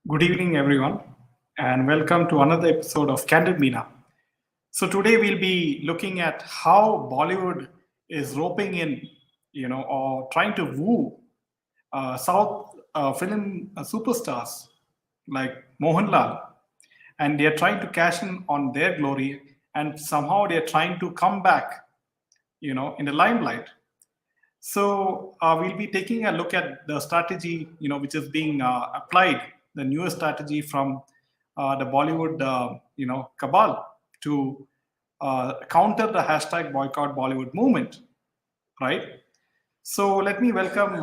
Good evening, everyone, and welcome to another episode of Candid Meena. So today we'll be looking at how Bollywood is roping in, or trying to woo South film superstars like Mohanlal, and they're trying to cash in on their glory, and somehow they're trying to come back, in the limelight. So we'll be taking a look at the strategy, which is being applied, the newest strategy from the Bollywood, cabal to counter the hashtag boycott Bollywood movement, right? So let me welcome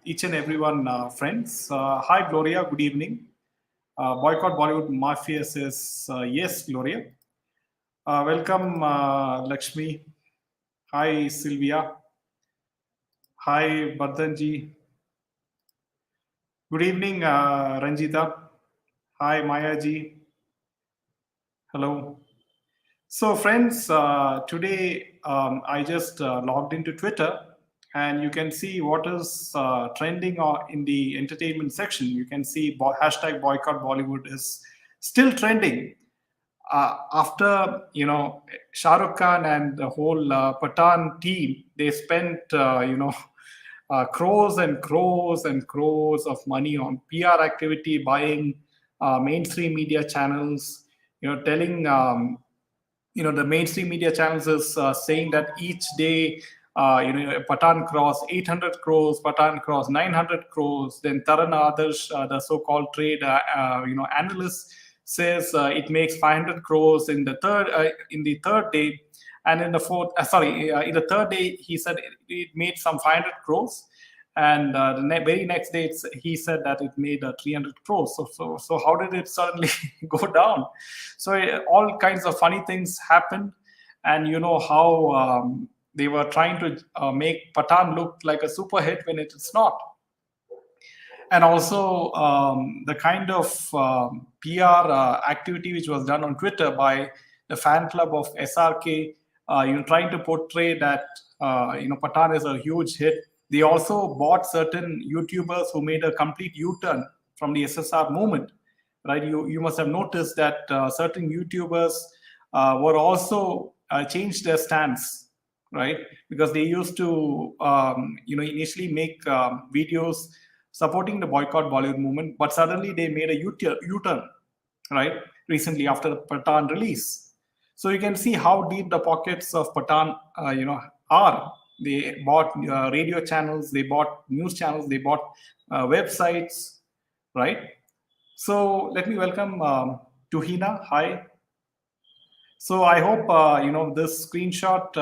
each and everyone, friends. Hi, Gloria. Good evening. Boycott Bollywood Mafia says yes, Gloria. Welcome, Lakshmi. Hi, Sylvia. Hi, Bardhanji. Good evening, Ranjita. Hi, Maya ji. Hello. So, friends, today I just logged into Twitter and you can see what is trending in the entertainment section. You can see hashtag boycott Bollywood is still trending. After, Shah Rukh Khan and the whole Pathan team, they spent, crores and crores and crores of money on PR activity, buying mainstream media channels, telling the mainstream media channels is saying that each day Patan cross 800 crores, Patan cross 900 crores. Then Taran Adarsh, the so-called trade analyst, says it makes 500 crores in the third day, and in the in the third day he said it made some 500 crores, and the very next day he said that it made 300 crores. So how did it suddenly go down? So all kinds of funny things happened, and you know how they were trying to make Patan look like a super hit when it is not. And also the kind of PR activity which was done on Twitter by the fan club of SRK, trying to portray that Patan is a huge hit. They also bought certain YouTubers who made a complete U-turn from the SSR movement, right? You must have noticed that certain YouTubers were also changed their stance, right? Because they used to initially make videos supporting the boycott Bollywood movement, but suddenly they made a U-turn, right? Recently after the Pathan release. So you can see how deep the pockets of Pathan, are. They bought radio channels, they bought news channels, they bought websites, right? So let me welcome Tuhina. Hi. So I hope this screenshot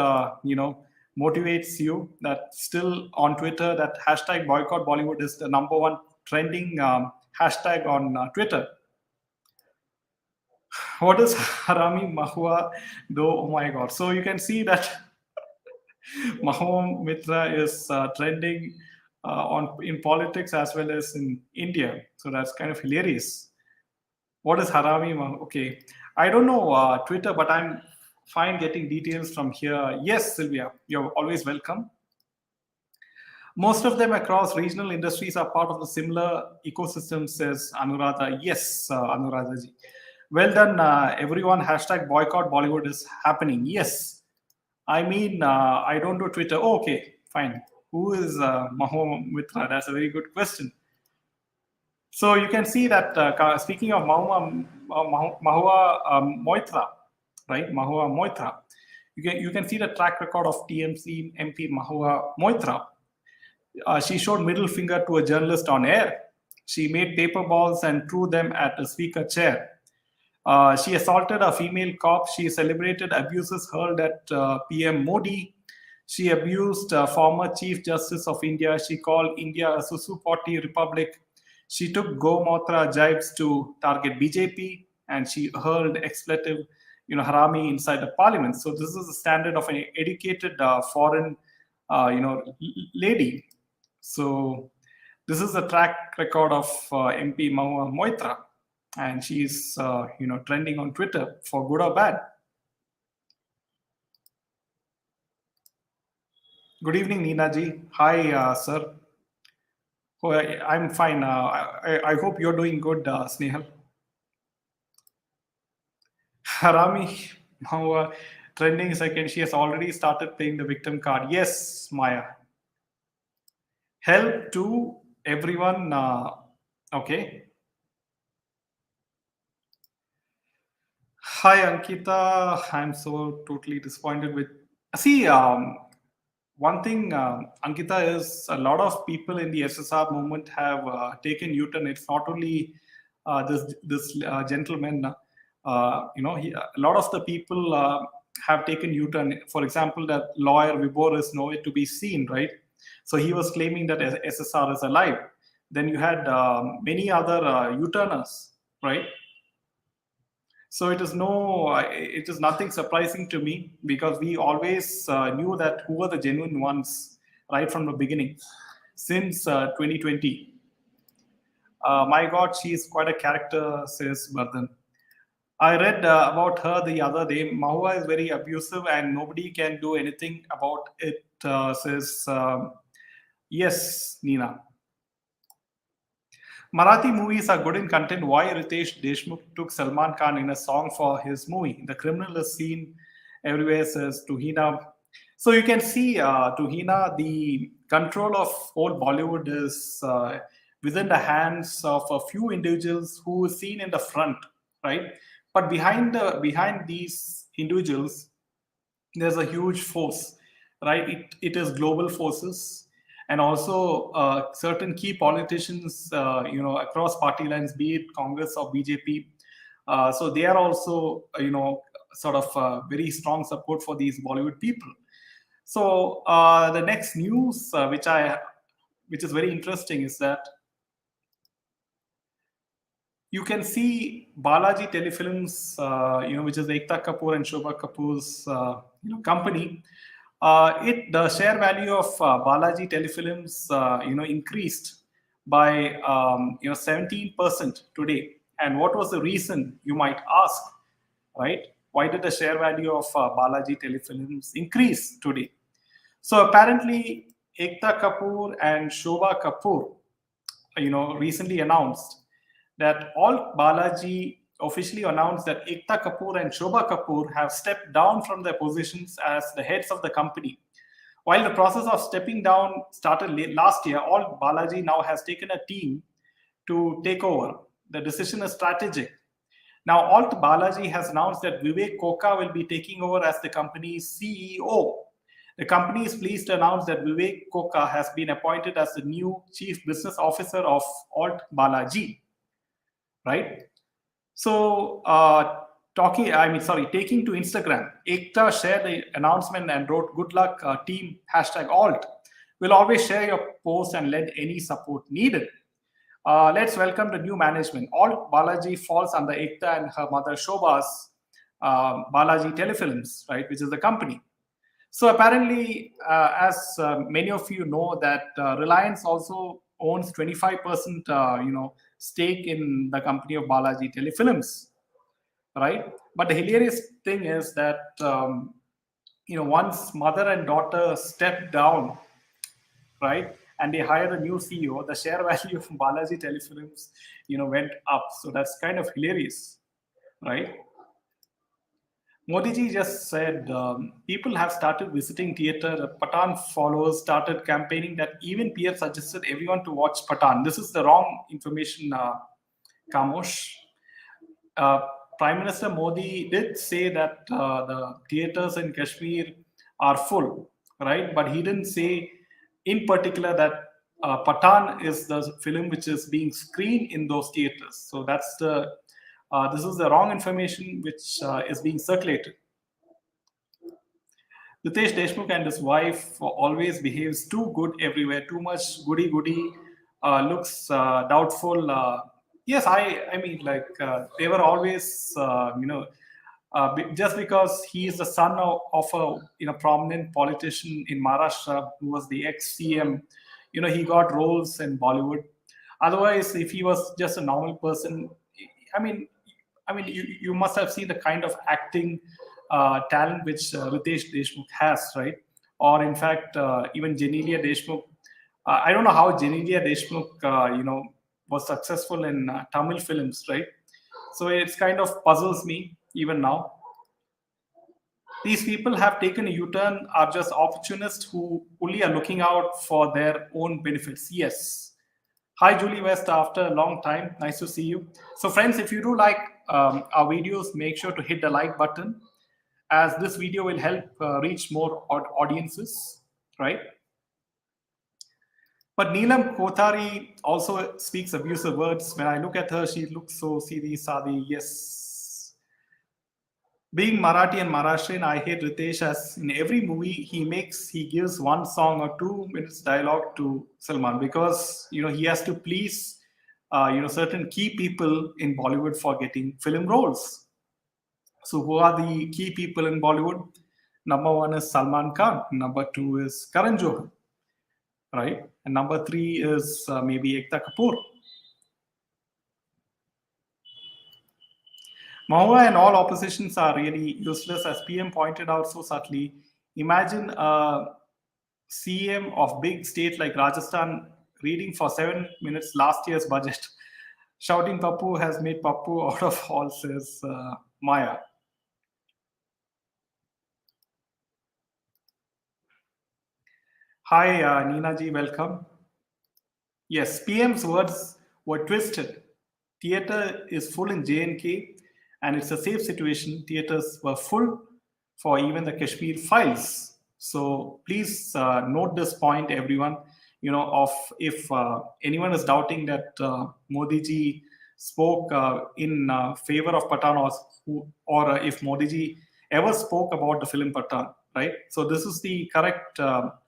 motivates you that still on Twitter that hashtag boycott Bollywood is the number one trending hashtag on Twitter. What is Harami Mahua though? Oh my God! So you can see that Mahom Mitra is trending on in politics as well as in India. So that's kind of hilarious. What is Harami? Okay, I don't know Twitter, but I'm fine getting details from here. Yes, Sylvia, you're always welcome. Most of them across regional industries are part of the similar ecosystem, says Anuradha. Yes, Anuradha ji. Well done, everyone. Hashtag boycott Bollywood is happening. Yes. I mean, I don't do Twitter. Oh, okay, fine. Who is Mahoma Mitra? That's a very good question. So you can see that speaking of Mahua Moitra, right? Mahua Moitra, you can see the track record of TMC MP Mahua Moitra. She showed middle finger to a journalist on air. She made paper balls and threw them at a speaker chair. She assaulted a female cop. She celebrated abuses hurled at PM Modi. She abused former Chief Justice of India. She called India a Susupati republic. She took Go Matra jibes to target BJP, and she hurled expletive, harami inside the parliament. So this is the standard of an educated foreign, lady. So this is the track record of MP Mahua Moitra, and she's trending on Twitter for good or bad. Good evening, Nina ji. Hi, sir. Oh, I'm fine. I hope you're doing good, Snehal. Harami, now trending second. She has already started playing the victim card. Yes, Maya. Help to everyone. Okay. Hi, Ankita. I'm so totally disappointed with. See, one thing, Ankita, is a lot of people in the SSR movement have taken U-turn. It's not only this gentleman. A lot of the people have taken U-turn. For example, that lawyer Vibor is nowhere to be seen, right? So he was claiming that SSR is alive. Then you had many other U-turners, right? So it is nothing surprising to me because we always knew that who were the genuine ones right from the beginning. Since 2020, my God, she is quite a character, says Vardhan. I read about her the other day. Mahua is very abusive and nobody can do anything about it, says yes, Nina. Marathi movies are good in content. Why Ritesh Deshmukh took Salman Khan in a song for his movie? The criminal is seen everywhere, says Tuhina. So you can see, Tuhina, the control of whole Bollywood is within the hands of a few individuals who is seen in the front, right? But behind these individuals, there's a huge force, right? It is global forces, and also certain key politicians, across party lines, be it Congress or BJP. So they are also, sort of very strong support for these Bollywood people. So the next news, which is very interesting, is that you can see Balaji Telefilms, which is Ekta Kapoor and Shobha Kapoor's company. The share value of Balaji Telefilms, increased by 17% today. And what was the reason? You might ask, right? Why did the share value of Balaji Telefilms increase today? So apparently, Ekta Kapoor and Shobha Kapoor, recently announced that all Balaji officially announced that Ekta Kapoor and Shobha Kapoor have stepped down from their positions as the heads of the company. While the process of stepping down started last year, all Balaji now has taken a team to take over. The decision is strategic. Now, Alt Balaji has announced that Vivek Koka will be taking over as the company's CEO. The company is pleased to announce that Vivek Koka has been appointed as the new Chief Business Officer of Alt Balaji, right? So, taking to Instagram, Ekta shared the announcement and wrote, "Good luck, team, #alt. We'll always share your post and lend any support needed. Let's welcome the new management. Alt Balaji falls under Ekta and her mother Shobha's Balaji Telefilms, right, which is the company." So apparently, as many of you know, that Reliance also owns 25%, stake in the company of Balaji Telefilms, right? But the hilarious thing is that once mother and daughter stepped down, right, and they hired a new CEO, the share value of Balaji Telefilms, went up. So that's kind of hilarious, right? Modi ji just said people have started visiting theater. Patan followers started campaigning that even PF suggested everyone to watch Patan. This is the wrong information, Kamosh. Uh, Prime Minister Modi did say that the theaters in Kashmir are full, right? But he didn't say in particular that Patan is the film which is being screened in those theaters. So this is the wrong information which is being circulated. Ritesh Deshmukh and his wife always behaves too good everywhere, too much goody goody, looks doubtful. Yes, I mean, like they were always, just because he is the son of a prominent politician in Maharashtra who was the ex CM, he got roles in Bollywood. Otherwise, if he was just a normal person, I mean, you must have seen the kind of acting talent which Ritesh Deshmukh has, right? Or in fact, even Genelia Deshmukh, I don't know how Genevieve Deshmukh, was successful in Tamil films, right? So it's kind of puzzles me even now. These people have taken a U-turn, are just opportunists who only are looking out for their own benefits. Yes. Hi, Julie West, after a long time. Nice to see you. So, friends, if you do like our videos, make sure to hit the like button, as this video will help reach more audiences, right? But Neelam Kothari also speaks abusive words. When I look at her, she looks so Sidi Sadi. Yes. Being Marathi and Maharashtrian, I hate Ritesh as in every movie he makes, he gives one song or 2 minutes dialogue to Salman because he has to please certain key people in Bollywood for getting film roles. So who are the key people in Bollywood? Number one is Salman Khan. Number two is Karan Johar, right? And number three is maybe Ekta Kapoor. Mahua and all oppositions are really useless, as PM pointed out so subtly. Imagine a CM of big state like Rajasthan reading for 7 minutes last year's budget. Shouting Pappu has made Pappu out of all, says Maya. Hi, Nina ji, welcome. Yes, PM's words were twisted. Theatre is full in J&K, and it's a safe situation. Theatres were full for even the Kashmir files. So please note this point, everyone. Of if anyone is doubting that Modi ji spoke in favor of Pathan, or if Modi ji ever spoke about the film Pathan, right? So this is the correct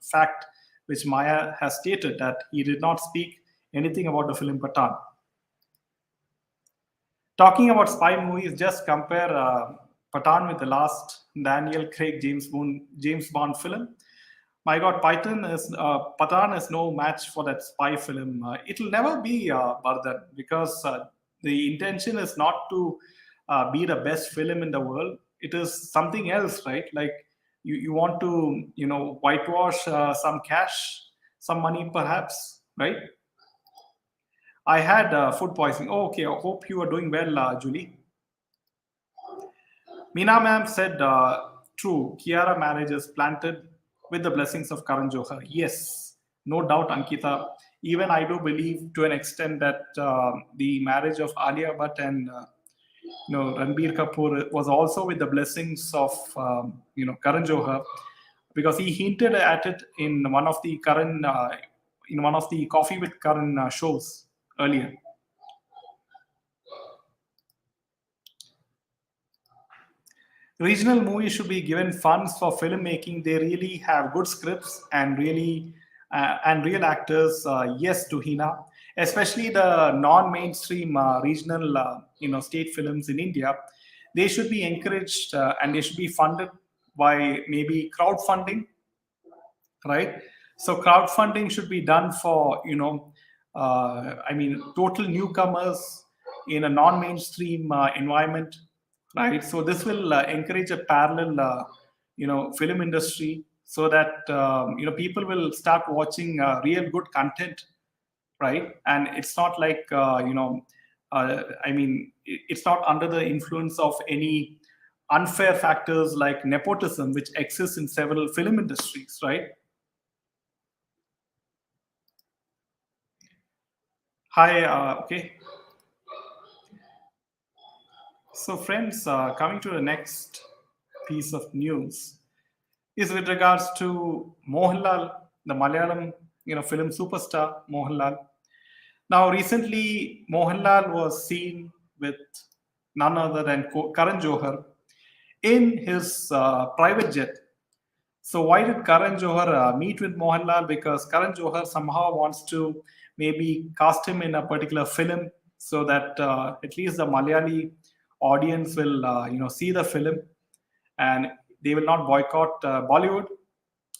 fact which Maya has stated, that he did not speak anything about the film Pathan. Talking about spy movies, just compare Pathan with the last Daniel Craig James Bond film. My God, Pathan is no match for that spy film. It'll never be Bardhan, because the intention is not to be the best film in the world. It is something else, right? Like you want to whitewash some cash, some money perhaps, right? I had food poisoning. Oh, okay. I hope you are doing well, Julie. Meena ma'am said, true, Kiara marriage is planted with the blessings of Karan Johar. Yes, no doubt, Ankita. Even I do believe to an extent that the marriage of Alia Bhatt and Ranbir Kapoor was also with the blessings of Karan Johar, because he hinted at it in one of the Coffee with Karan shows earlier. Regional movies should be given funds for filmmaking. They really have good scripts and real actors. Yes, to Hina, especially the non-mainstream regional state films in India. They should be encouraged, and they should be funded by maybe crowdfunding, right? So crowdfunding should be done for total newcomers in a non-mainstream environment, right? So this will encourage a parallel film industry, so that people will start watching real good content, right? And it's not like it's not under the influence of any unfair factors like nepotism, which exists in several film industries, right? Hi, okay. So, friends, coming to the next piece of news is with regards to Mohanlal, the Malayalam, film superstar Mohanlal. Now, recently, Mohanlal was seen with none other than Karan Johar in his private jet. So why did Karan Johar meet with Mohanlal? Because Karan Johar somehow wants to maybe cast him in a particular film, so that at least the Malayali audience will see the film, and they will not boycott Bollywood,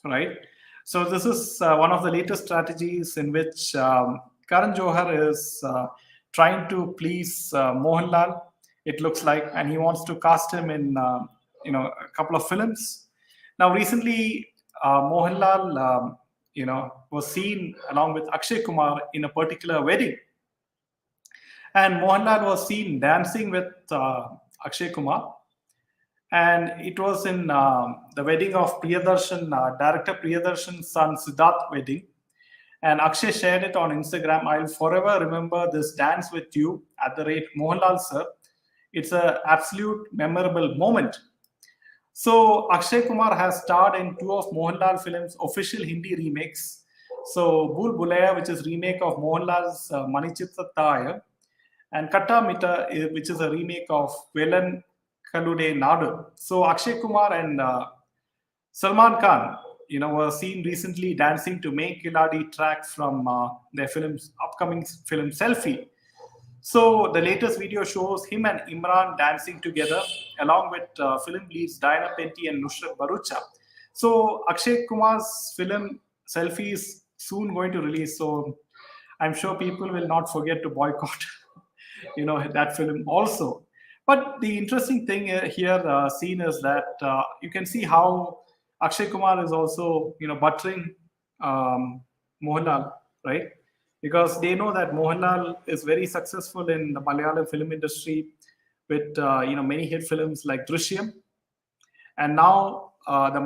right? So this is one of the latest strategies in which Karan Johar is trying to please Mohanlal. It looks like, and he wants to cast him in a couple of films. Now, recently, Mohanlal, was seen along with Akshay Kumar in a particular wedding, and Mohanlal was seen dancing with Akshay Kumar, and it was in the wedding of Priyadarshan, director Priyadarshan's son Siddharth wedding, and Akshay shared it on Instagram. I'll forever remember this dance with you at the rate Mohanlal sir. It's a absolute memorable moment. So Akshay Kumar has starred in two of Mohanlal films' official Hindi remakes. So Bhool Bhulaiya, which is remake of Mohanlal's Manichitta Thaya, and Katta Mita, which is a remake of Velan Kalude Nadu. So Akshay Kumar and Salman Khan, were seen recently dancing to Main Kiladi track from their film's upcoming film Selfie. So the latest video shows him and Imran dancing together, along with film leads Diana Penty and Nusrat Barucha. So Akshay Kumar's film Selfie is soon going to release. So I'm sure people will not forget to boycott, that film also. But the interesting thing here seen is that you can see how Akshay Kumar is also, buttering Mohanlal, right? Because they know that Mohanlal is very successful in the Malayalam film industry with many hit films like Drishyam, and now the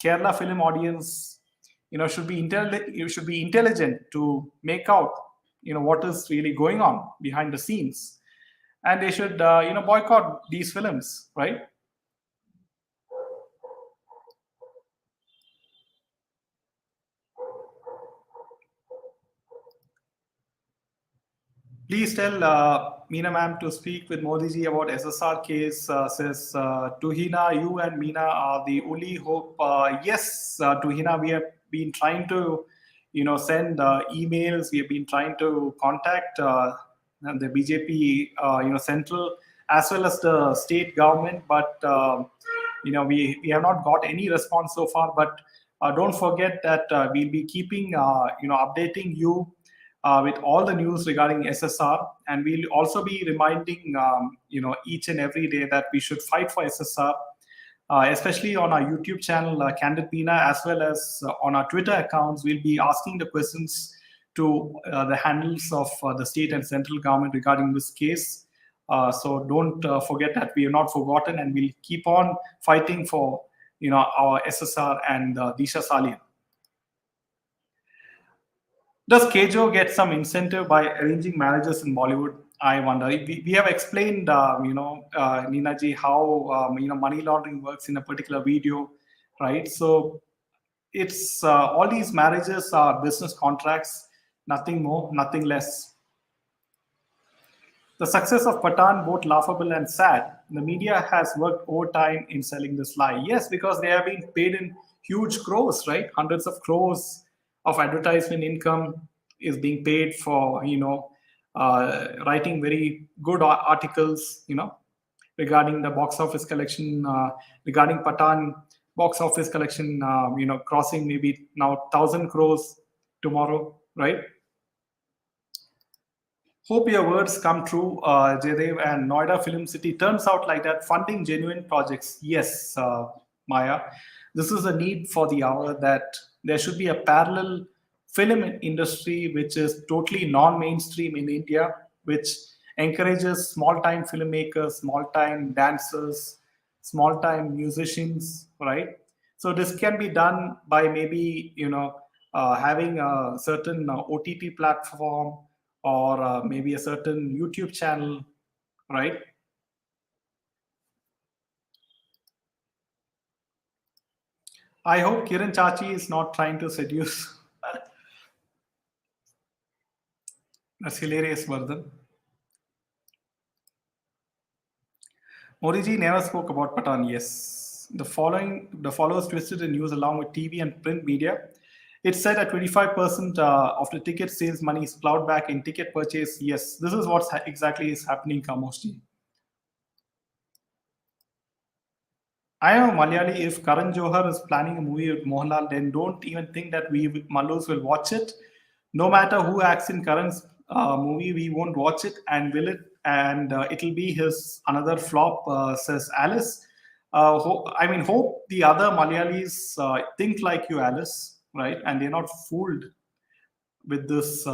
Kerala film audience should be intelligent to make out what is really going on behind the scenes, and they should boycott these films, right? Please tell Meena ma'am to speak with Modi ji about SSR case. Says Tuhina, you and Meena are the only hope. Yes, Tuhina, we have been trying to, send emails. We have been trying to contact the BJP, central as well as the state government, but we have not got any response so far. But don't forget that we'll be keeping updating you with all the news regarding SSR, and we'll also be reminding each and every day that we should fight for SSR, especially on our YouTube channel, Candid Pina, as well as on our Twitter accounts. We'll be asking the questions to the handles of the state and central government regarding this case. So don't forget that we are not forgotten, and we'll keep on fighting for our SSR and Disha Salia. Does Kejo get some incentive by arranging marriages in Bollywood? I wonder. We have explained, Nina ji, how money laundering works in a particular video, right? So it's all these marriages are business contracts, nothing more, nothing less. The success of Patan, both laughable and sad. The media has worked overtime in selling this lie. Yes, because they have been paid in huge crores, right? Hundreds of crores of advertisement income is being paid for, writing very good articles, regarding the box office collection, regarding Patan box office collection, crossing maybe now 1,000 crores tomorrow, right? Hope your words come true, Jaydev, and Noida Film City turns out like that, funding genuine projects. Yes, Maya, this is a need for the hour, that there should be a parallel film industry which is totally non-mainstream in India, which encourages small-time filmmakers, small-time dancers, small-time musicians, right? So this can be done by maybe, having a certain OTT platform, or maybe a certain YouTube channel, right? I hope Kiran Chachi is not trying to seduce. That's hilarious, Vardhan. Moriji never spoke about Patan. Yes. The followers twisted the news along with TV and print media. It said that 25% of the ticket sales money is plowed back in ticket purchase. Yes, this is what exactly is happening, Kamoshji. I am a Malayali. If Karan Johar is planning a movie with Mohanlal, then don't even think that we Malus will watch it. No matter who acts in Karan's movie, we won't watch it, and will it? And it'll be his another flop, says Alice. Hope the other Malayalis think like you, Alice. right? And they're not fooled with this,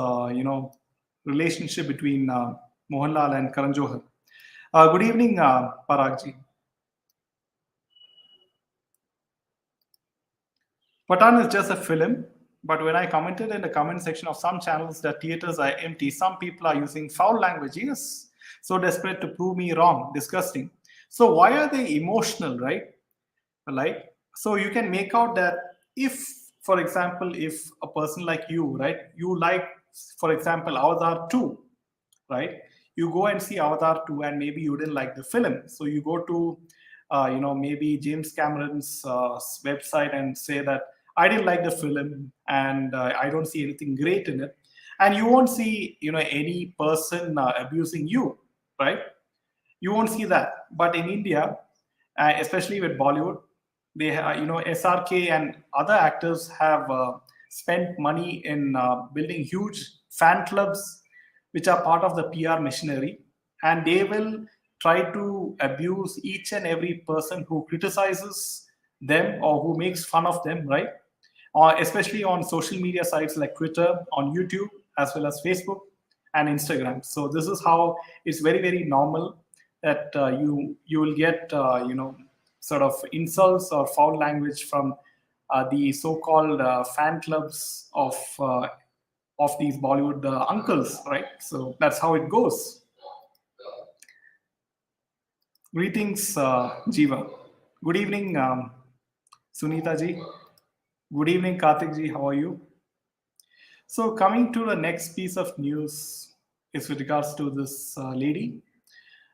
relationship between Mohanlal and Karan Johar. Good evening, Paragji. Pathan is just a film, but when I commented in the comment section of some channels that theaters are empty, some people are using foul language. Yes, so desperate to prove me wrong, disgusting. So why are they emotional, right? Like, so you can make out that if, for example, if a person like you, right, you like, for example, Avatar 2, right? You go and see Avatar 2, and maybe you didn't like the film. So you go to, maybe James Cameron's website and say that I didn't like the film and I don't see anything great in it. And you won't see, any person abusing you, right? You won't see that. But in India, especially with Bollywood, SRK and other actors have spent money in building huge fan clubs, which are part of the PR machinery, and they will try to abuse each and every person who criticizes them or who makes fun of them, right? Or especially on social media sites like Twitter, on YouTube, as well as Facebook and Instagram. So this is how it's very, very normal that you will get sort of insults or foul language from the so-called fan clubs of these Bollywood uncles, right? So that's how it goes. Greetings, Jiva. Good evening, Sunita ji. Good evening, Karthik ji. How are you? So coming to the next piece of news is with regards to this lady,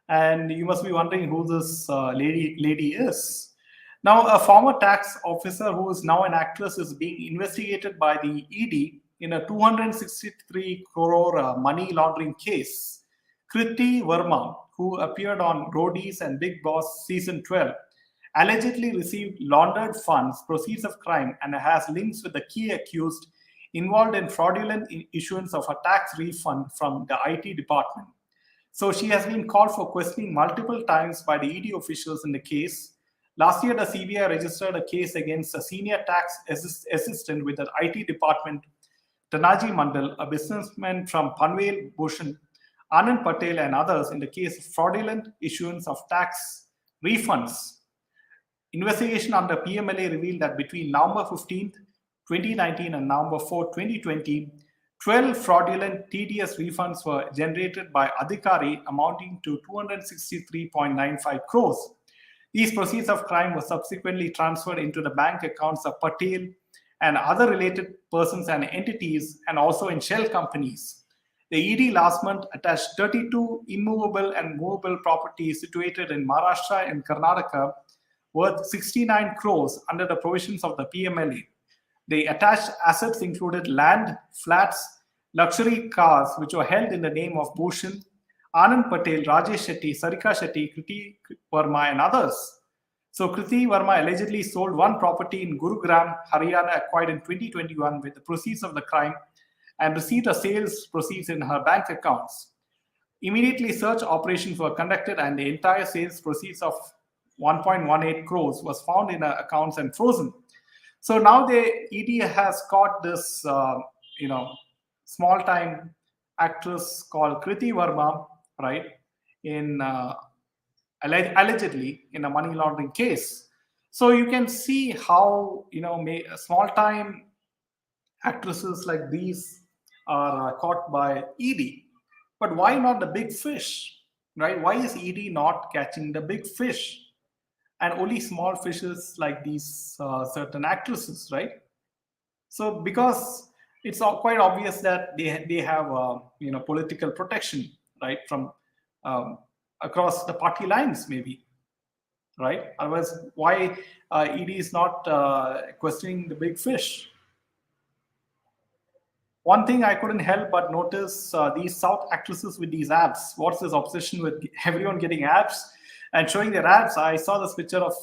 and you must be wondering who this lady is. Now, a former tax officer who is now an actress is being investigated by the ED in a 263 crore money laundering case. Kriti Verma, who appeared on Roadies and Big Boss season 12, allegedly received laundered funds, proceeds of crime, and has links with the key accused involved in fraudulent issuance of a tax refund from the IT department. So she has been called for questioning multiple times by the ED officials in the case. Last year, the CBI registered a case against a senior tax assistant with the IT department, Tanaji Mandal, a businessman from Panvel Bhushan, Anand Patel, and others in the case of fraudulent issuance of tax refunds. Investigation under PMLA revealed that between November 15th, 2019 and November 4th, 2020, 12 fraudulent TDS refunds were generated by Adhikari amounting to 263.95 crores. These proceeds of crime were subsequently transferred into the bank accounts of Patel and other related persons and entities, and also in shell companies. The ED last month attached 32 immovable and movable properties situated in Maharashtra and Karnataka worth 69 crores under the provisions of the PMLA. The attached assets included land, flats, luxury cars, which were held in the name of Bhushan, Anand Patel, Rajesh Shetty, Sarika Shetty, Kriti Verma, and others. So Kriti Verma allegedly sold one property in Gurugram, Haryana, acquired in 2021 with the proceeds of the crime, and received the sales proceeds in her bank accounts. Immediately, search operations were conducted, and the entire sales proceeds of 1.18 crores was found in her accounts and frozen. So now the ED has caught this, small-time actress called Kriti Verma, right, in allegedly in a money laundering case. So you can see how small-time actresses like these are caught by ED. But why not the big fish, right? Why is ED not catching the big fish? And only small fishes like these certain actresses, right? So because it's quite obvious that they have political protection, right, from across the party lines, maybe, right? Otherwise, why ED is not questioning the big fish? One thing I couldn't help but notice these South actresses with these abs. What's this obsession with everyone getting abs and showing their abs? I saw this picture of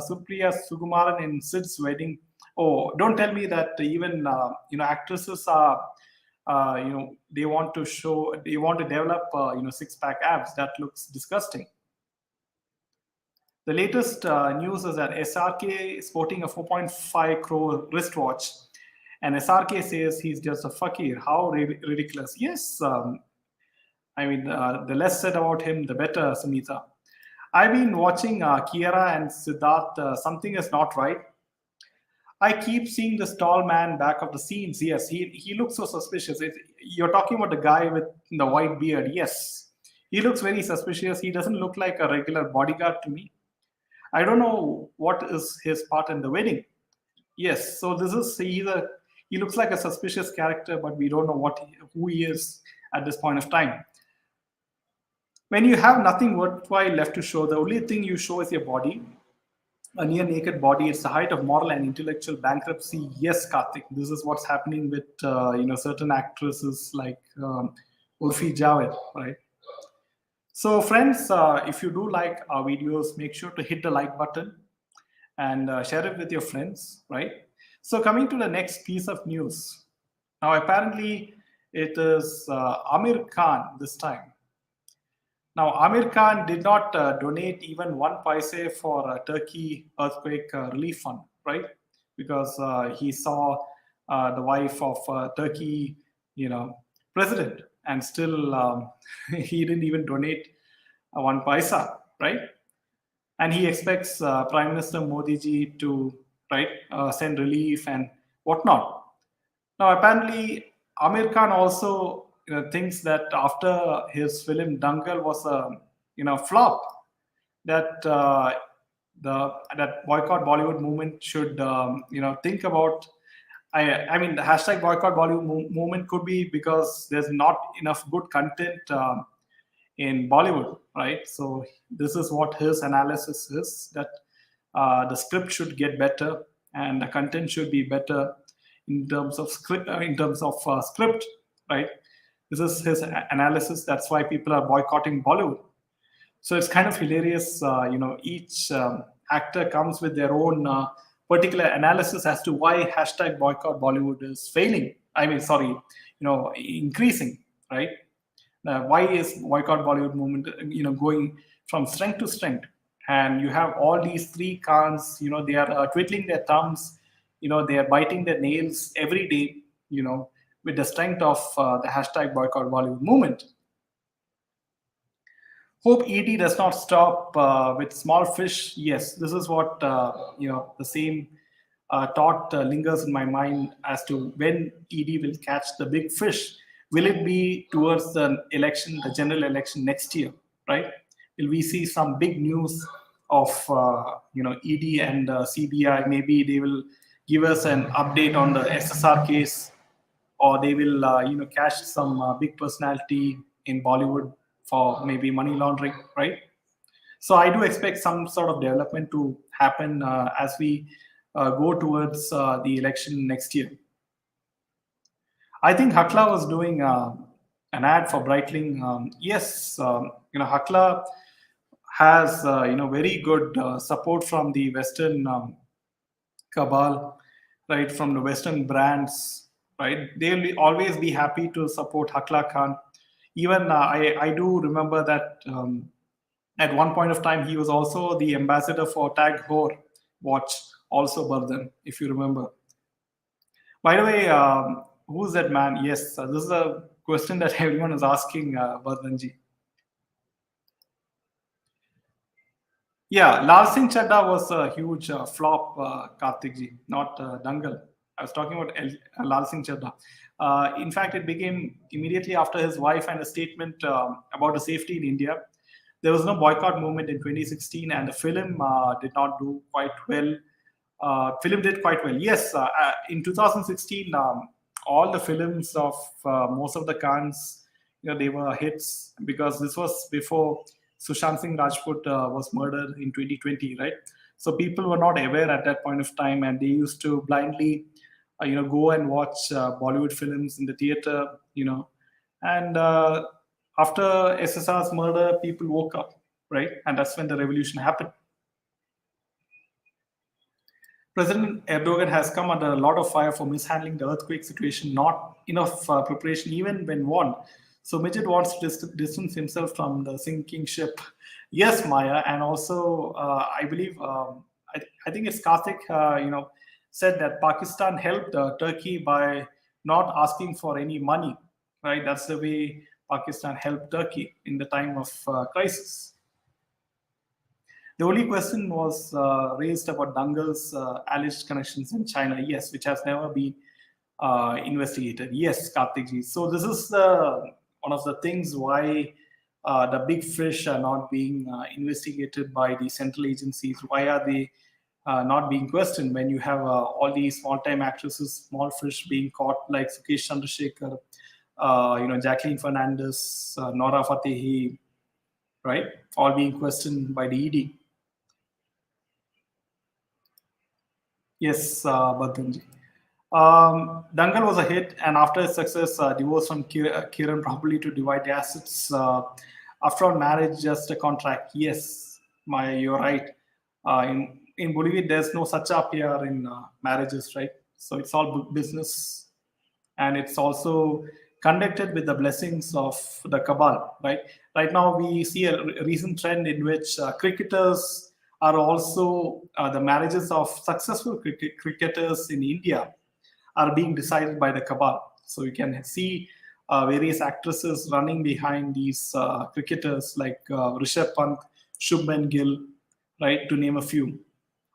Supriya Sukumaran in Sid's wedding. Oh, don't tell me that even actresses are they want to develop six-pack abs. That looks disgusting. The latest news is that SRK is sporting a 4.5 crore wristwatch. And SRK says he's just a fakir. How ridiculous. Yes, I mean, the less said about him, the better, Sunita. I've been watching Kiera and Siddharth. Something is not right. I keep seeing this tall man back of the scenes. Yes, he looks so suspicious. You're talking about the guy with the white beard. Yes, he looks very suspicious. He doesn't look like a regular bodyguard to me. I don't know what is his part in the wedding. Yes, so this is he looks like a suspicious character, but we don't know who he is at this point of time. When you have nothing worthwhile left to show, the only thing you show is your body, a near naked body. It's the height of moral and intellectual bankruptcy. Yes, Karthik, this is what's happening with certain actresses like Urfi Javed, right? So, friends, if you do like our videos, make sure to hit the like button and share it with your friends, right? So, coming to the next piece of news. Now, apparently, it is Amir Khan this time. Now, Amir Khan did not donate even one paise for Turkey earthquake relief fund, right? Because he saw the wife of Turkey, president, and still he didn't even donate one paisa, right? And he expects Prime Minister Modi ji to send relief and whatnot. Now, apparently, Amir Khan also thinks that after his film Dangal was a flop, that that boycott Bollywood movement should think about. I mean, the hashtag boycott Bollywood movement could be because there's not enough good content in Bollywood, right? So this is what his analysis is, that the script should get better and the content should be better in terms of script. Script, right? This is his analysis. That's why people are boycotting Bollywood. So it's kind of hilarious. Each actor comes with their own particular analysis as to why hashtag boycott Bollywood is failing. I mean, sorry, increasing, right? Why is boycott Bollywood movement, going from strength to strength? And you have all these three Khans, they are twiddling their thumbs, they are biting their nails every day, with the strength of the hashtag boycott Bollywood movement. Hope ED does not stop with small fish. Yes, this is what the same thought lingers in my mind as to when ED will catch the big fish. Will it be towards the election, the general election next year, right? Will we see some big news of ED and CBI? Maybe they will give us an update on the SSR case, or they will catch some big personality in Bollywood for maybe money laundering, right? So I do expect some sort of development to happen as we go towards the election next year. I think Hakla was doing an ad for Breitling. Yes, Hakla has very good support from the Western cabal, right? From the Western brands, right? They'll always be happy to support Hakla Khan. Even I do remember that at one point of time he was also the ambassador for Tag Heuer watch, also Bardhan, if you remember. By the way, who's that man? Yes, this is a question that everyone is asking, Bardhanji. Yeah, Lal Singh Chadda was a huge flop, Karthik ji, not Dangal. I was talking about Lal Singh Chadda. In fact, it became immediately after his wife and a statement about the safety in India. There was no boycott movement in 2016, and the film did not do quite well. Film did quite well. Yes, in 2016, all the films of most of the Khans, they were hits because this was before Sushant Singh Rajput was murdered in 2020, right? So people were not aware at that point of time, and they used to blindly, go and watch Bollywood films in the theater, and after SSR's murder, people woke up, right? And that's when the revolution happened. President Erdogan has come under a lot of fire for mishandling the earthquake situation, not enough preparation, even when warned. So Mijit wants to distance himself from the sinking ship. Yes, Maya, and also I believe I think it's Karthik. said that Pakistan helped Turkey by not asking for any money, right? That's the way Pakistan helped Turkey in the time of crisis. The only question was raised about Dangal's alleged connections in China, yes, which has never been investigated. Yes, Karthikji. So this is one of the things why the big fish are not being investigated by the central agencies. Why are they not being questioned when you have all these small-time actresses, small fish being caught like Sukesh Chandrasekhar, Jacqueline Fernandez, Nora Fatehi, right? All being questioned by the ED. Yes, Badhanji. Dangal was a hit, and after its success, divorced from Kiran probably to divide the assets. After all, marriage just a contract. Yes, you're right. In Bolivia, there's no such up here in marriages, right? So it's all business, and it's also conducted with the blessings of the cabal, right? Right now, we see a recent trend in which cricketers are also the marriages of successful cricketers in India are being decided by the cabal. So you can see various actresses running behind these cricketers like Rishabh Pant, Shubman Gill, right, to name a few.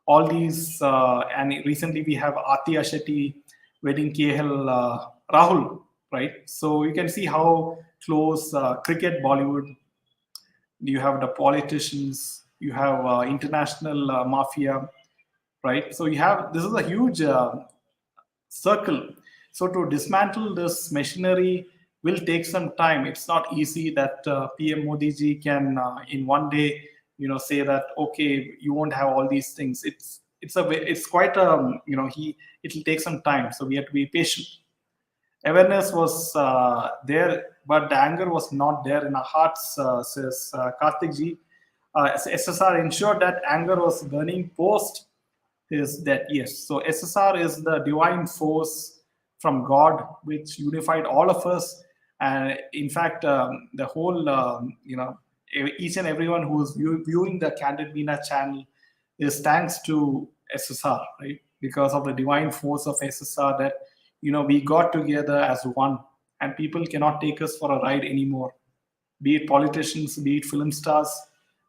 All these, and recently we have Atiya Shetty wedding KL Rahul, right? So you can see how close cricket Bollywood. You have the politicians, you have international mafia, right? So you have this is a huge circle. So to dismantle this machinery will take some time. It's not easy that PM Modi ji can in one day, say that okay, you won't have all these things. It's quite it'll take some time. So we have to be patient. Awareness was there, but the anger was not there in our hearts, says Karthik ji. SSR ensured that anger was burning post his death. Yes. So SSR is the divine force from God which unified all of us. And in fact, the whole, each and everyone who is viewing the Candid Meena channel is thanks to SSR, right? Because of the divine force of SSR that, we got together as one, and people cannot take us for a ride anymore. Be it politicians, be it film stars,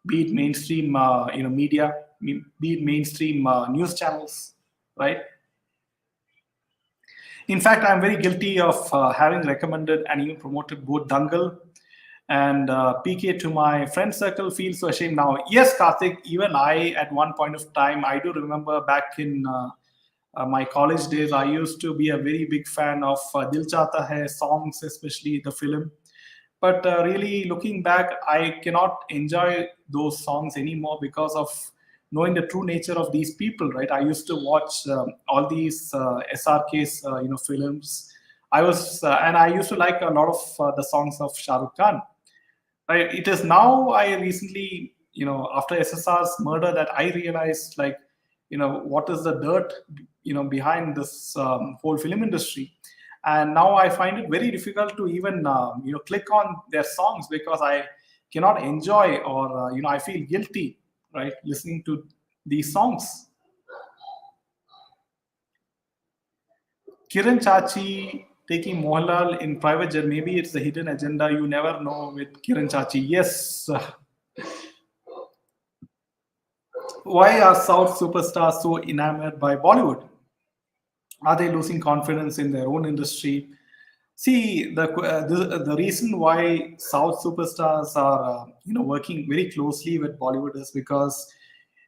be it mainstream, media, be it mainstream news channels, right? In fact, I'm very guilty of having recommended and even promoted both Dangal and PK to my friend circle. Feel so ashamed now. Yes, Karthik, even I, at one point of time, I do remember back in my college days, I used to be a very big fan of Dil Chahta Hai songs, especially the film. But really looking back, I cannot enjoy those songs anymore because of knowing the true nature of these people, right? I used to watch all these SRK's, films. And I used to like a lot of the songs of Shah Rukh Khan. Right? It is now I recently, after SSR's murder, that I realized, like, what is the dirt, behind this whole film industry. And now I find it very difficult to even, click on their songs because I cannot enjoy or, I feel guilty, right, listening to these songs. Kiran Chachi taking Mohanlal in private jet. Maybe it's a hidden agenda. You never know with Kiran Chachi. Yes. Why are South superstars so enamored by Bollywood? Are they losing confidence in their own industry? See, the reason why South superstars are working very closely with Bollywood is because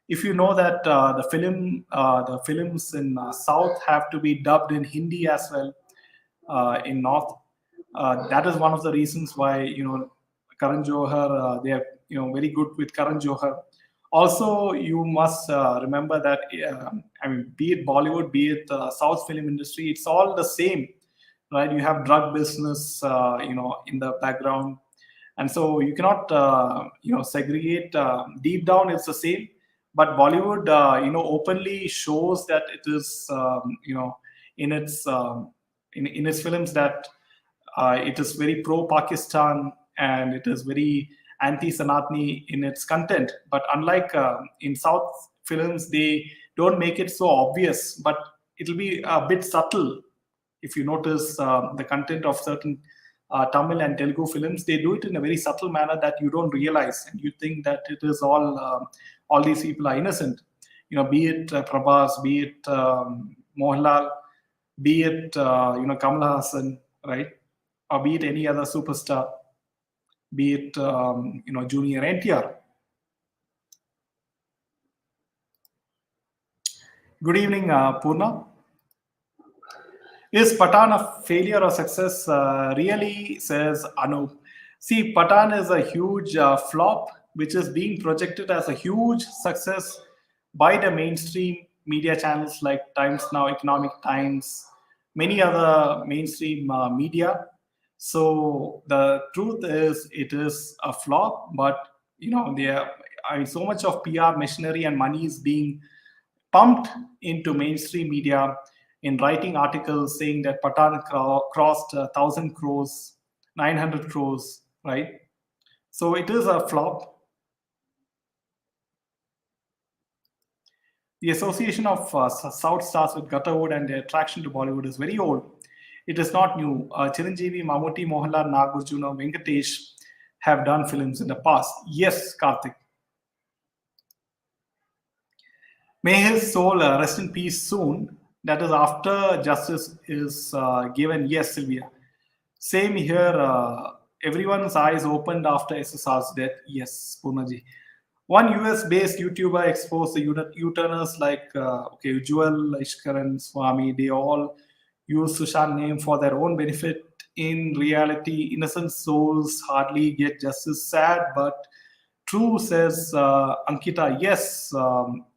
if you know that the films in South have to be dubbed in Hindi as well in North. That is one of the reasons why Karan Johar, they are very good with Karan Johar. Also, you must remember that be it Bollywood, be it South film industry, it's all the same, right? You have drug business, in the background, and so you cannot, segregate. Deep down, it's the same. But Bollywood, openly shows that it is, in its in its films that it is very pro-Pakistan and it is very anti-Sanatani in its content. But unlike in South films, they don't make it so obvious. But it'll be a bit subtle. If you notice the content of certain Tamil and Telugu films, they do it in a very subtle manner that you don't realize, and you think that it is all these people are innocent. Be it Prabhas, be it Mohanlal, be it Kamal Hassan, right, or be it any other superstar, be it Junior NTR. Good evening, Purna. Is Patan a failure or success? Really, says Anup. See, Patan is a huge flop, which is being projected as a huge success by the mainstream media channels like Times Now, Economic Times, many other mainstream media. So the truth is, it is a flop, but there, so much of PR machinery and money is being pumped into mainstream media in writing articles saying that Patan crossed 1,000 crores, 900 crores, right? So it is a flop. The association of South stars with Gutterwood and their attraction to Bollywood is very old. It is not new. Chiranjeevi, Mammootty, Mohanlal, Nagarjuna, Venkatesh have done films in the past. Yes, Karthik. May his soul rest in peace soon. That is after justice is given. Yes, Sylvia. Same here. Everyone's eyes opened after SSR's death. Yes, Punaji. One US-based YouTuber exposed the U-turners like Ujwal, Ishkaran, Swami. They all use Sushant name for their own benefit. In reality, innocent souls hardly get justice. Sad, but true, says Ankita. Yes,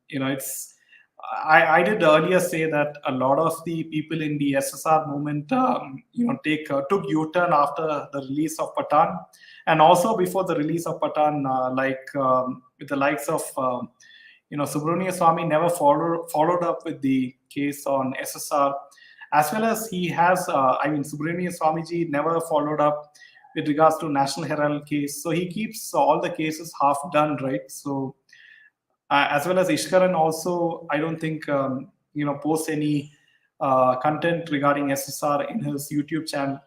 it's. I did earlier say that a lot of the people in the SSR movement, took U-turn after the release of Patan, and also before the release of Patan, with the likes of Subramania Swami never followed up with the case on SSR, as well as he has. Subramania Swamiji never followed up with regards to National Herald case, so he keeps all the cases half done, right? So. As well as Ishkaran also, I don't think posts any content regarding SSR in his YouTube channel,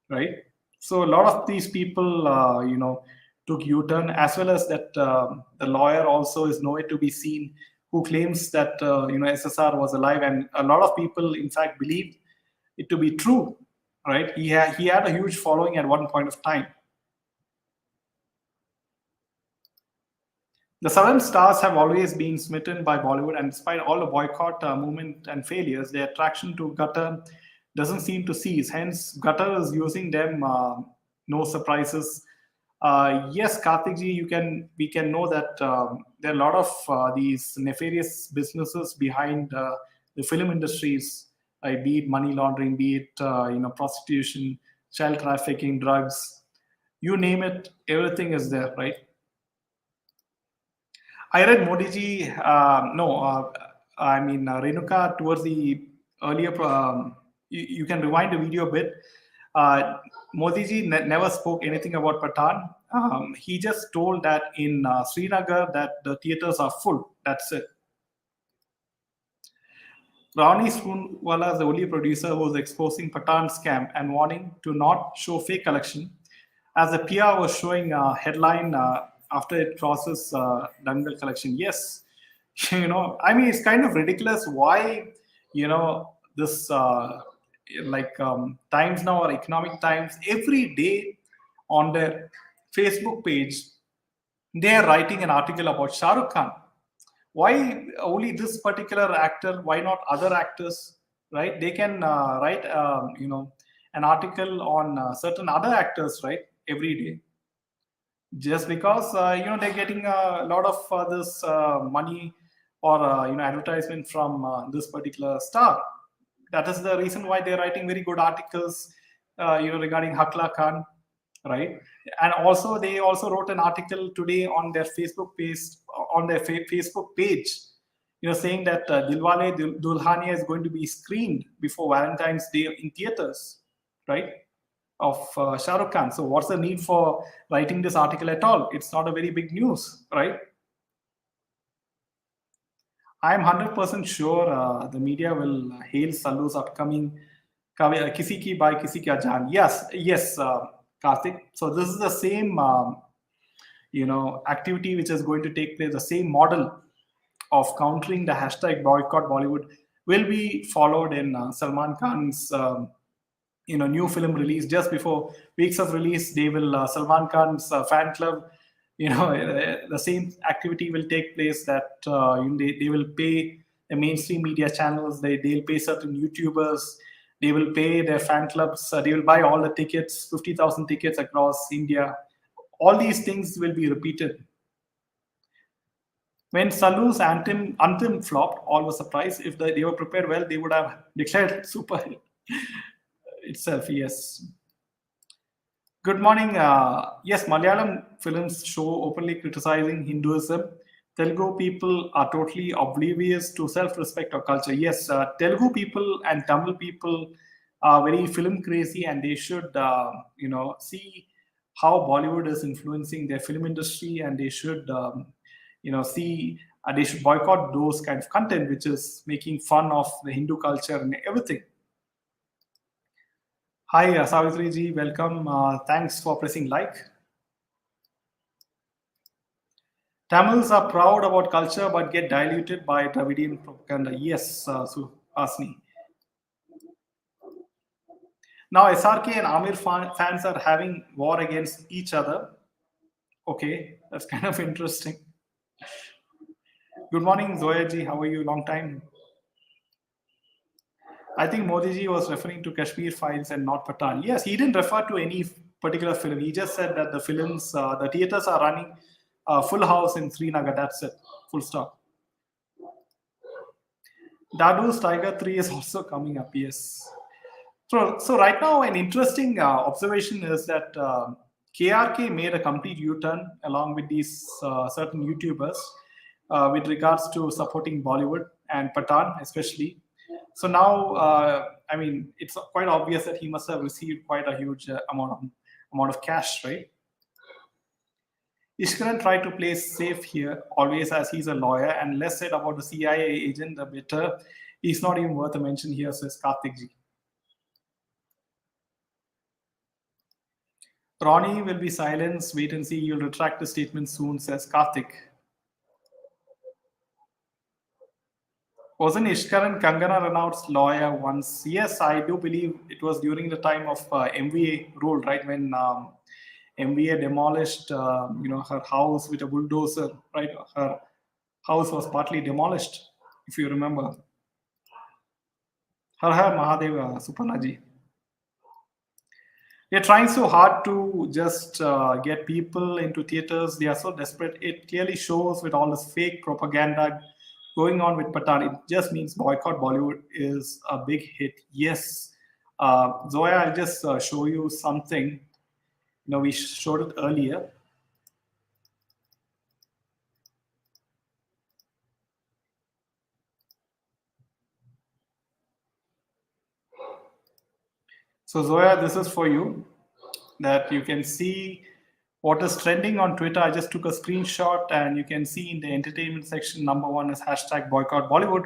right? So a lot of these people, took U-turn, as well as that the lawyer also is nowhere to be seen, who claims that SSR was alive, and a lot of people, in fact, believe it to be true, right? He had a huge following at one point of time. The Southern stars have always been smitten by Bollywood, and despite all the boycott movement and failures, their attraction to Gutter doesn't seem to cease. Hence, Gutter is using them. No surprises. Yes, Karthikji, we can know that there are a lot of these nefarious businesses behind the film industries, be it money laundering, be it prostitution, child trafficking, drugs, you name it, everything is there, right? I read Modi ji, Renuka, towards the earlier, you can rewind the video a bit. Modi ji never spoke anything about Patan. He just told that in Srinagar that the theaters are full. That's it. Ronnie Spoonwala is the only producer who is exposing Patan scam and warning to not show fake collection. As the PR was showing a headline after it crosses Dangal collection. Yes, it's kind of ridiculous why, this Times Now or Economic Times, every day on their Facebook page, they are writing an article about Shah Rukh Khan. Why only this particular actor? Why not other actors? Right? They can write, an article on certain other actors, right? Every day, just because they're getting a lot of this money or advertisement from this particular star. That is the reason why they're writing very good articles, regarding Hakla Khan, right? And also they also wrote an article today on their Facebook page, saying that Dilwale Dulhania is going to be screened before Valentine's Day in theaters, right? Of Shah Rukh Khan. So what's the need for writing this article at all? It's not a very big news, right? I'm 100% sure the media will hail Sallu's upcoming Kisi Ki Bai Kisi Kya Jaan. Yes, yes, Karthik. So this is the same, activity which is going to take place. The same model of countering the hashtag boycott Bollywood will be followed in Salman Khan's new film release. Just before weeks of release, they will Salman Khan's fan club, the same activity will take place, that they will pay the mainstream media channels, they'll pay certain YouTubers, they will pay their fan clubs, they will buy all the tickets, 50,000 tickets across India. All these things will be repeated. When Salu's anthem flopped, all was surprised. If they were prepared well, they would have declared super hit itself. Yes. Good morning. Yes, Malayalam films show openly criticizing Hinduism. Telugu people are totally oblivious to self-respect or culture. Yes, Telugu people and Tamil people are very film crazy, and they should, see how Bollywood is influencing their film industry, and they should, see. They should boycott those kind of content which is making fun of the Hindu culture and everything. Hi, Savitri ji, welcome. Thanks for pressing like. Tamils are proud about culture but get diluted by Dravidian propaganda. Yes, Asni. Now, SRK and Amir fans are having war against each other. Okay, that's kind of interesting. Good morning, Zoya ji. How are you? Long time. I think Modi ji was referring to Kashmir Files and not Patan. Yes, he didn't refer to any particular film. He just said that the theaters are running full house in Srinagar. That's it. Full stop. Dadu's Tiger 3 is also coming up. Yes. So right now, an interesting observation is that KRK made a complete U-turn along with these certain YouTubers with regards to supporting Bollywood and Patan especially. So now, it's quite obvious that he must have received quite a huge amount of cash, right? Ishkaran tried to play safe here, always, as he's a lawyer, and less said about the CIA agent, the better. He's not even worth a mention here, says Karthik ji. Ronnie will be silenced. Wait and see. You'll retract the statement soon, says Karthik. Wasn't Ishkaran Kangana Ranaut's lawyer once? Yes, I do believe it was during the time of MVA rule, right? When MVA demolished, her house with a bulldozer, right? Her house was partly demolished, if you remember. Har Har Mahadeva, Suparnaji. They're trying so hard to just get people into theaters. They are so desperate. It clearly shows with all this fake propaganda going on with Patan. It just means boycott Bollywood is a big hit. Yes. Zoya, I'll just show you something. We showed it earlier. So Zoya, this is for you, that you can see what is trending on Twitter. I just took a screenshot, and you can see in the entertainment section, number one is hashtag boycott Bollywood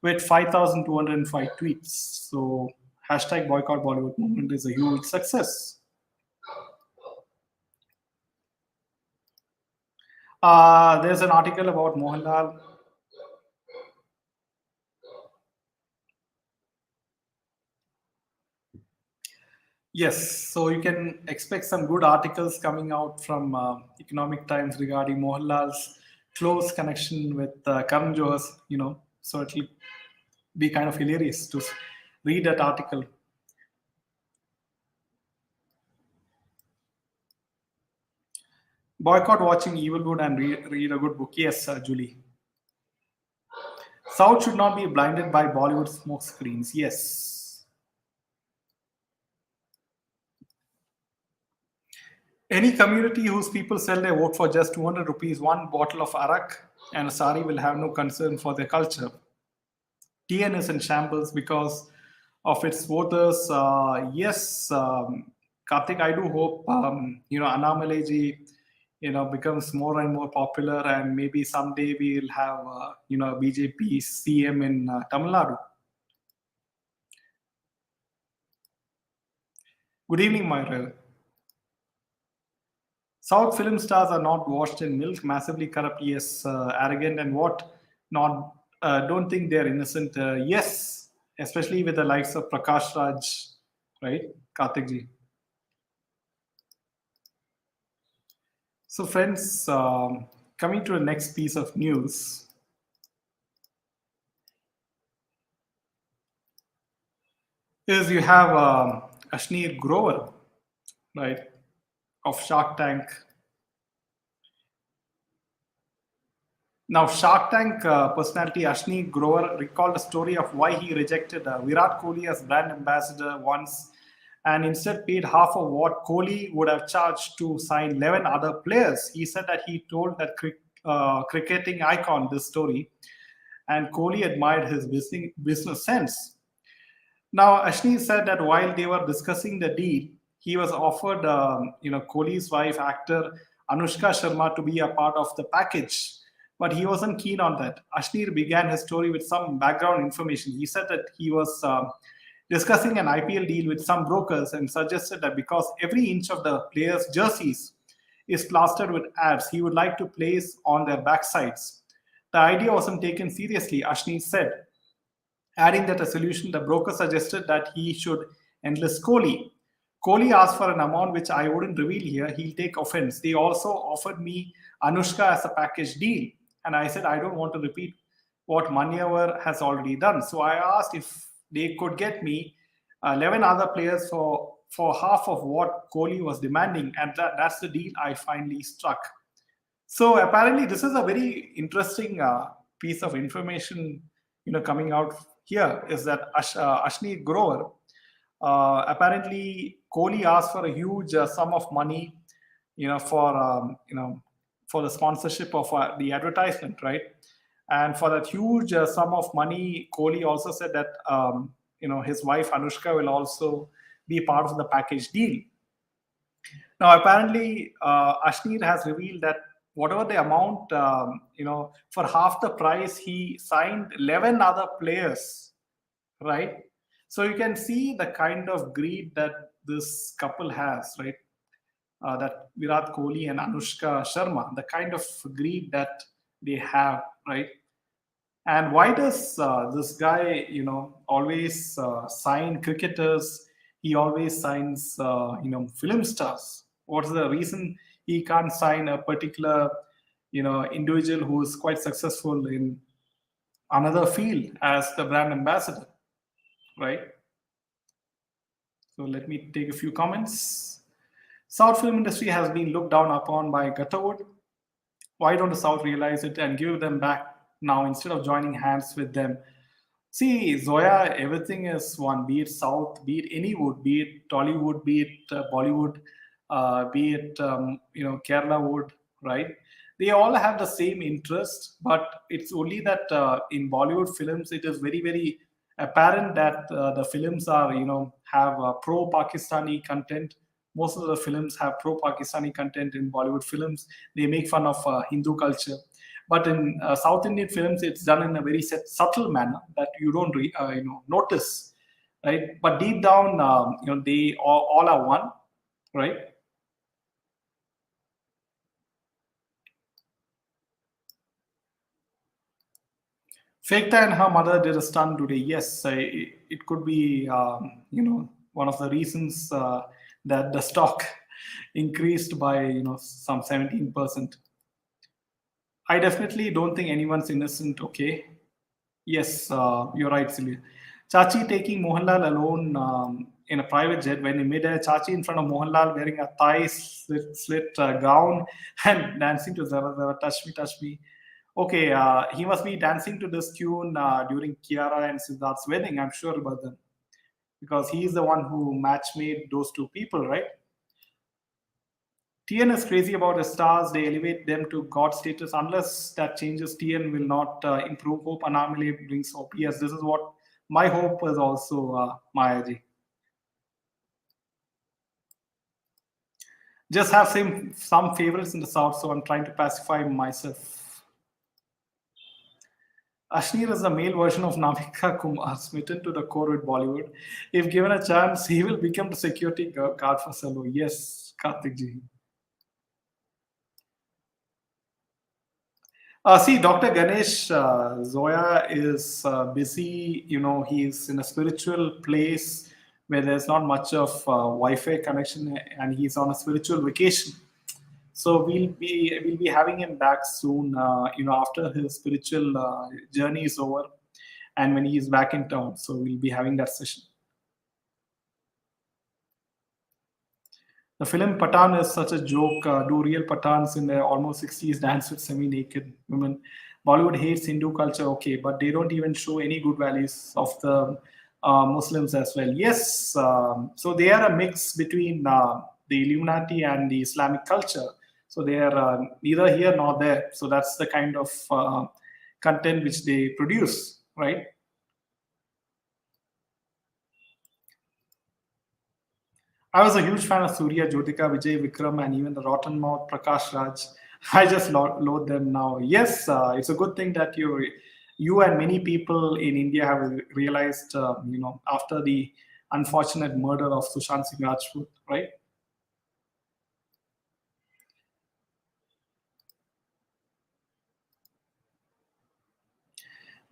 with 5,205 tweets. So hashtag boycott Bollywood movement is a huge success. There's an article about Mohanlal. Yes, so you can expect some good articles coming out from Economic Times regarding Mohanlal's close connection with Karan Johar's, so it'll be kind of hilarious to read that article. Boycott watching Evil Good and read a good book. Yes, Julie. South should not be blinded by Bollywood smoke screens. Yes. Any community whose people sell their vote for just 200 rupees, one bottle of arak and a sari will have no concern for their culture. TN is in shambles because of its voters. Yes, Karthik, I do hope, Anamaleji, becomes more and more popular, and maybe someday we'll have BJP CM in Tamil Nadu. Good evening, Myra. South film stars are not washed in milk, massively corrupt, yes, arrogant, and what? Not don't think they're innocent. Yes, especially with the likes of Prakash Raj, right? Karthik ji. So, friends, coming to the next piece of news is you have Ashneer Grover, right, of Shark Tank. Now, Shark Tank personality Ashneer Grover recalled a story of why he rejected Virat Kohli as brand ambassador once and instead paid half of what Kohli would have charged to sign 11 other players. He said that he told that cricketing icon this story, and Kohli admired his business sense. Now, Ashni said that while they were discussing the deal, he was offered, Kohli's wife, actor Anushka Sharma, to be a part of the package, but he wasn't keen on that. Ashneer began his story with some background information. He said that he was discussing an IPL deal with some brokers and suggested that because every inch of the players' jerseys is plastered with ads, he would like to place on their backsides. The idea wasn't taken seriously, Ashneer said, adding that a solution the broker suggested that he should enlist Kohli. Kohli asked for an amount which I wouldn't reveal here. He'll take offense. They also offered me Anushka as a package deal. And I said, I don't want to repeat what Manyavar has already done. So I asked if they could get me 11 other players for half of what Kohli was demanding. And that's the deal I finally struck. So apparently, this is a very interesting piece of information, coming out here is that Ashni Grover, apparently Kohli asked for a huge sum of money, for the sponsorship of the advertisement, right? And for that huge sum of money, Kohli also said that his wife Anushka will also be part of the package deal. Now, apparently, Ashneer has revealed that whatever the amount, for half the price, he signed 11 other players, right? So you can see the kind of greed that this couple has, right? That Virat Kohli and Anushka Sharma, the kind of greed that they have, right? And why does this guy, always sign cricketers? He always signs, film stars. What's the reason he can't sign a particular, individual who is quite successful in another field as the brand ambassador, right? So let me take a few comments. South film industry has been looked down upon by Gutterwood. Why don't the South realize it and give them back now instead of joining hands with them? See, Zoya, everything is one, be it South, be it any wood, be it Tollywood, be it Bollywood, be it, Kerala wood, right? They all have the same interest, but it's only that in Bollywood films, it is very, very apparent that the films are, have pro-Pakistani content. Most of the films have pro-Pakistani content in Bollywood films. They make fun of Hindu culture. But in South Indian films, it's done in a very subtle manner that you don't notice, right? But deep down, they all are one, right? Fekta and her mother did a stunt today. Yes, it could be, one of the reasons that the stock increased by, some 17%. I definitely don't think anyone's innocent. Okay. Yes, you're right, Celia. Chachi taking Mohanlal alone in a private jet when in midair, Chachi in front of Mohanlal wearing a thigh slit gown and dancing to Zara Zara, touch me. Okay, he must be dancing to this tune during Kiara and Siddharth's wedding, I'm sure about them. Because he is the one who match made those two people, right? TN is crazy about the stars. They elevate them to God status. Unless that changes, TN will not improve. Hope Anamale brings hope. Yes, this is what my hope is also, Mayaji. Just have some favorites in the south, so I'm trying to pacify myself. Ashneer is the male version of Navika Kumar, smitten to the core with Bollywood. If given a chance, he will become the security guard for Salo. Yes, Karthik ji. See, Dr. Ganesh Zoya is busy. He's in a spiritual place where there's not much of Wi-Fi connection, and he's on a spiritual vacation. So we'll be having him back soon. After his spiritual journey is over, and when he's back in town. So we'll be having that session. The film Patan is such a joke. Do real Pathans in their almost 60s dance with semi-naked women? Bollywood hates Hindu culture, okay, but they don't even show any good values of the Muslims as well. Yes, so they are a mix between the Illuminati and the Islamic culture. So they are neither here nor there. So that's the kind of content which they produce, right? I was a huge fan of Surya, Jyotika, Vijay, Vikram, and even the Rotten Mouth, Prakash Raj. I just load them now. Yes, it's a good thing that you and many people in India have realized, after the unfortunate murder of Sushant Singh Rajput, right?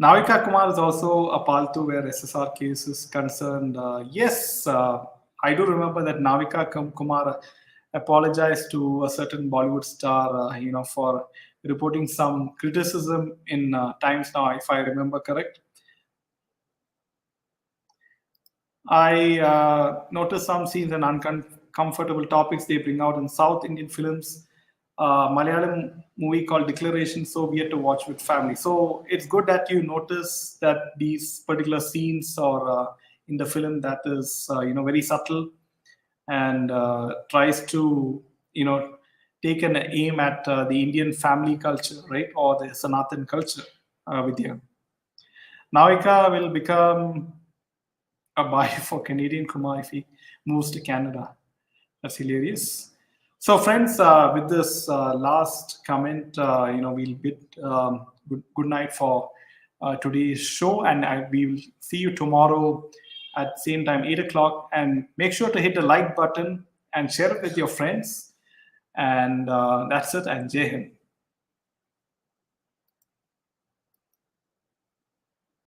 Navika Kumar is also a paltu where SSR case is concerned. Yes, I do remember that Navika Kumar apologized to a certain Bollywood star, for reporting some criticism in Times Now, if I remember correct. I noticed some scenes and uncomfortable topics they bring out in South Indian films. Malayalam movie called Declaration, so we had to watch with family. So it's good that you notice that these particular scenes or in the film that is very subtle and tries to take an aim at the Indian family culture, right, or the Sanatan culture with you. Navika will become a buy for Canadian Kumar if he moves to Canada. That's hilarious. So, friends, with this last comment, we'll bid good night for today's show, and we will see you tomorrow at same time, 8 o'clock. And make sure to hit the like button and share it with your friends. And that's it. And Jai Hind.